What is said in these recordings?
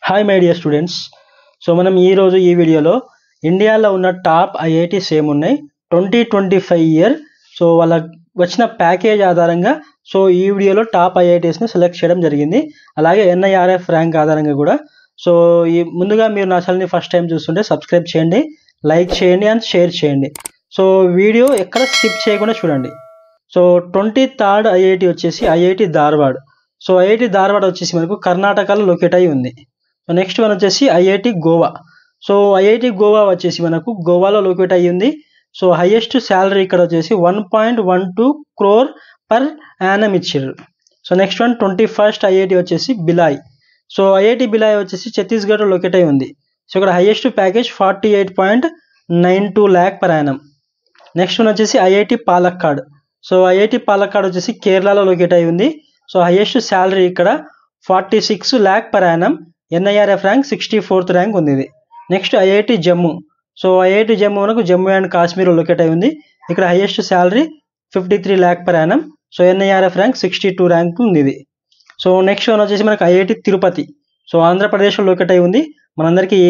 Hi my dear students. So మనం ఈరోజు ఈ వీడియోలో ఇండియాలో ఉన్న టాప్ ఐఐటీస్ ఏమున్నాయి 2025 ఇయర్, సో వాళ్ళకి వచ్చిన ప్యాకేజ్ ఆధారంగా సో ఈ వీడియోలో టాప్ ఐఐటీస్ని సెలెక్ట్ చేయడం జరిగింది. అలాగే ఎన్ఐఆర్ఎఫ్ ర్యాంక్ ఆధారంగా కూడా. సో ముందుగా మీరు నా ఛానల్ని ఫస్ట్ టైం చూస్తుంటే సబ్స్క్రైబ్ చేయండి, లైక్ చేయండి అండ్ షేర్ చేయండి. సో వీడియో ఎక్కడ స్కిప్ చేయకుండా చూడండి. సో 23rd ఐఐటి వచ్చేసి IIT Dharwad. So IIT Dharwad వచ్చేసి మనకు కర్ణాటకలో లొకేట్ అయి ఉంది. సో నెక్స్ట్ వన్ వచ్చేసి IIT Goa. So IIT Goa వచ్చేసి మనకు గోవాలో లొకేట్ అయ్యి ఉంది. సో హైయెస్ట్ శాలరీ ఇక్కడ వచ్చేసి 1.12 crore పర్ యానం ఇచ్చారు. So next one 21st IIT వచ్చేసి బిలాయ్. సో ఐఐటి బిలాయ్ వచ్చేసి ఛత్తీస్గఢ్లో లొకేట్ అయి ఉంది. సో ఇక్కడ highest package 48.92 lakh per annum. Next one వచ్చేసి IIT Palakkad. So IIT Palakkad వచ్చేసి కేరళలో లొకేట్ అయి ఉంది. సో హైయెస్ట్ శాలరీ ఇక్కడ 46 lakh per annum. NIRF rank 64th rank ఉంది ఇది. Next IIT Jammu. So IIT Jammu మనకు జమ్మూ అండ్ కాశ్మీర్ లొకేట్ అయి ఉంది. ఇక్కడ highest salary 53 lakh per annum. So NIRF rank 62 rank ఉంది ఇది. సో నెక్స్ట్ వన్ వచ్చేసి మనకు ఐఐటి తిరుపతి. సో ఆంధ్రప్రదేశ్లో లొకేట్ అయి ఉంది. మనందరికీ ఈ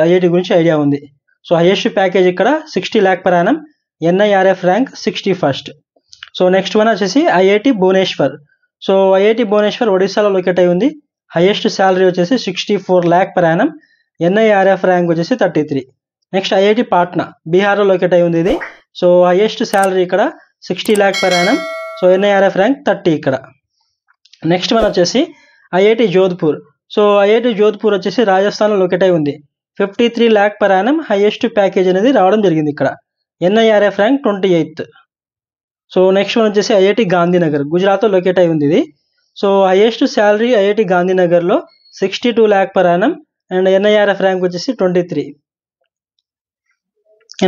ఐఐటి గురించి ఐడియా ఉంది. సో హైయెస్ట్ ప్యాకేజ్ ఇక్కడ 60 lakh per annum. NIRF rank 61st. So next one వచ్చేసి IIT Bhubaneswar. So IIT Bhubaneswar ఒడిశాలో లొకేట్ అయి ఉంది. హైయెస్ట్ శాలరీ వచ్చేసి 64 lakh per annum. NIRF rank వచ్చేసి 33. నెక్స్ట్ ఐఐటి పాట్నా బీహార్లో లొకేట్ అయి ఉంది ఇది. సో హైయెస్ట్ శాలరీ ఇక్కడ 60 lakh per annum. So NIRF rank 30 ఇక్కడ. నెక్స్ట్ వన్ వచ్చేసి IIT Jodhpur. So IIT Jodhpur వచ్చేసి రాజస్థాన్లో లొకేట్ అయి ఉంది. 53 lakh per annum highest package అనేది రావడం జరిగింది ఇక్కడ. NIRF rank 28th. So next one వచ్చేసి ఐఐటి గాంధీనగర్ గుజరాత్లో లొకేట్ అయి ఉంది ఇది. సో హైయెస్ట్ శాలరీ ఐఐటి గాంధీనగర్లో 62 lakh per annum and NIRF rank వచ్చేసి 23.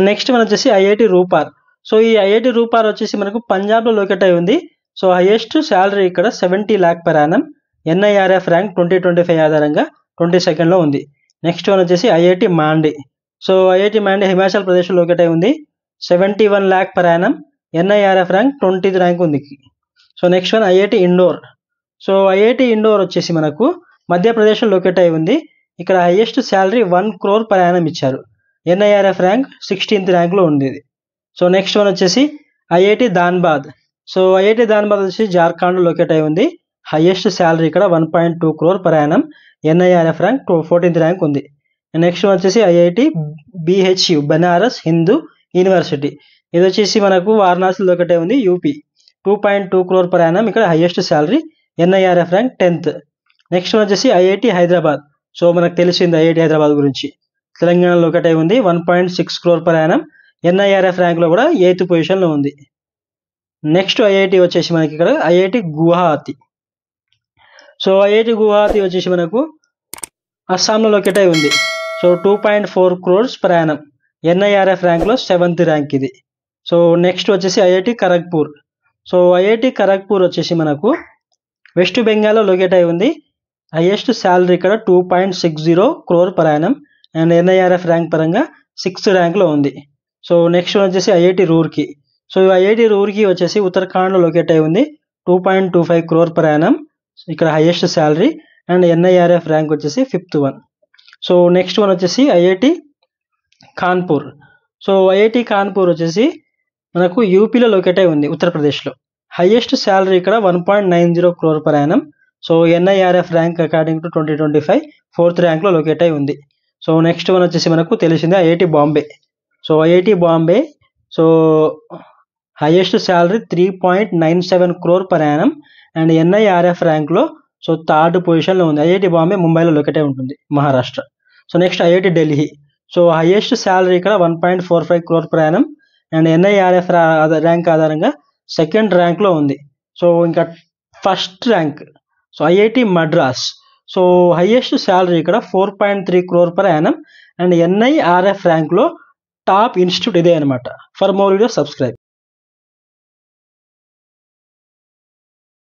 నెక్స్ట్ వన్ వచ్చేసి ఐఐటి రూపార్. సో ఈ ఐఐటి రూపార్ వచ్చేసి మనకు పంజాబ్లో లొకేట్ అయి ఉంది. సో హైయెస్ట్ శాలరీ ఇక్కడ 70 lakh per annum. NIRF rank 2025 ఆధారంగా 22nd ఉంది. నెక్స్ట్ వన్ వచ్చేసి IIT Mandi. So IIT Mandi హిమాచల్ ప్రదేశ్లో లొకేట్ అయి ఉంది. 71 lakh per annum. NIRF rank 20th rank ఉంది. So next one IIT Indore. So IIT Indore వచ్చేసి మనకు మధ్యప్రదేశ్లో లొకేట్ అయి ఉంది. ఇక్కడ highest salary 1 crore per annum ఇచ్చారు. ఎన్ఐఆర్ఎఫ్ ర్యాంక్ 16th ర్యాంక్లో ఉంది ఇది. సో నెక్స్ట్ వన్ వచ్చేసి IIT Dhanbad. So IIT Dhanbad వచ్చేసి జార్ఖండ్లో లొకేట్ అయి ఉంది. హైయెస్ట్ శాలరీ ఇక్కడ 1.2 crore per annum. NIRF rank 14th rank ఉంది. నెక్స్ట్ వన్ వచ్చేసి IIT BHU Banaras Hindu university. ఇది వచ్చేసి మనకు వారణాసి లొకేట్ అయి ఉంది యూపీ. 2.2 crore పర్ యానం ఇక్కడ highest salary. NIRF rank 10th. Next one వచ్చేసి ఐఐటి హైదరాబాద్. సో మనకు తెలిసింది ఐఐటి హైదరాబాద్ గురించి. తెలంగాణలో లొకేట్ అయి ఉంది. 1.6 crore పర్ యానం. ఎన్ఐఆర్ఎఫ్ ర్యాంక్లో కూడా 8th పొజిషన్లో ఉంది. నెక్స్ట్ ఐఐటి వచ్చేసి మనకి ఇక్కడ IIT Guwahati. So IIT Guwahati వచ్చేసి మనకు అస్సాంలో లొకేట్ అయి ఉంది. So 2.4 crores per annum. NIRF ర్యాంక్లో 7th ర్యాంక్ ఇది. సో నెక్స్ట్ వచ్చేసి IIT Kharagpur. So IIT Kharagpur వచ్చేసి మనకు వెస్ట్ బెంగాల్లో లొకేట్ అయి ఉంది. హైయెస్ట్ శాలరీ ఇక్కడ 2.60 crore per annum and NIRF rank పరంగా 6th ర్యాంక్లో ఉంది. సో నెక్స్ట్ వచ్చేసి IIT Roorkee. So IIT Roorkee వచ్చేసి ఉత్తరాఖండ్లో లొకేట్ అయి ఉంది. 2.25 crore పర్ యానం ఇక్కడ highest salary and NIRF rank వచ్చేసి 5th one. So next one వచ్చేసి IIT Kanpur. So IIT Kanpur వచ్చేసి మనకు యూపీలో లొకేట్ అయి ఉంది ఉత్తరప్రదేశ్లో. హైయెస్ట్ శాలరీ ఇక్కడ 1.90 crore per annum. So NIRF rank according to 2025 4th ర్యాంక్లో లొకేట్ అయి ఉంది. సో నెక్స్ట్ వన్ వచ్చేసి మనకు తెలిసిందే IIT Bombay. So IIT Bombay so highest salary 3.97 crore per annum and NIRF ర్యాంక్లో సో 3rd పొజిషన్లో ఉంది. ఐఐటి బాంబే ముంబైలో లొకేట్ అయి ఉంటుంది Maharashtra. So next IIT Delhi. So highest salary ఇక్కడ 1.45 crore per annum and NIRF rank ఆధారంగా 2nd ర్యాంక్లో ఉంది. సో ఇంకా first rank so IIT Madras. So highest salary ఇక్కడ 4.3 crore per annum and NIRF ర్యాంక్లో టాప్ ఇన్స్టిట్యూట్ ఇదే అనమాట. For more video subscribe.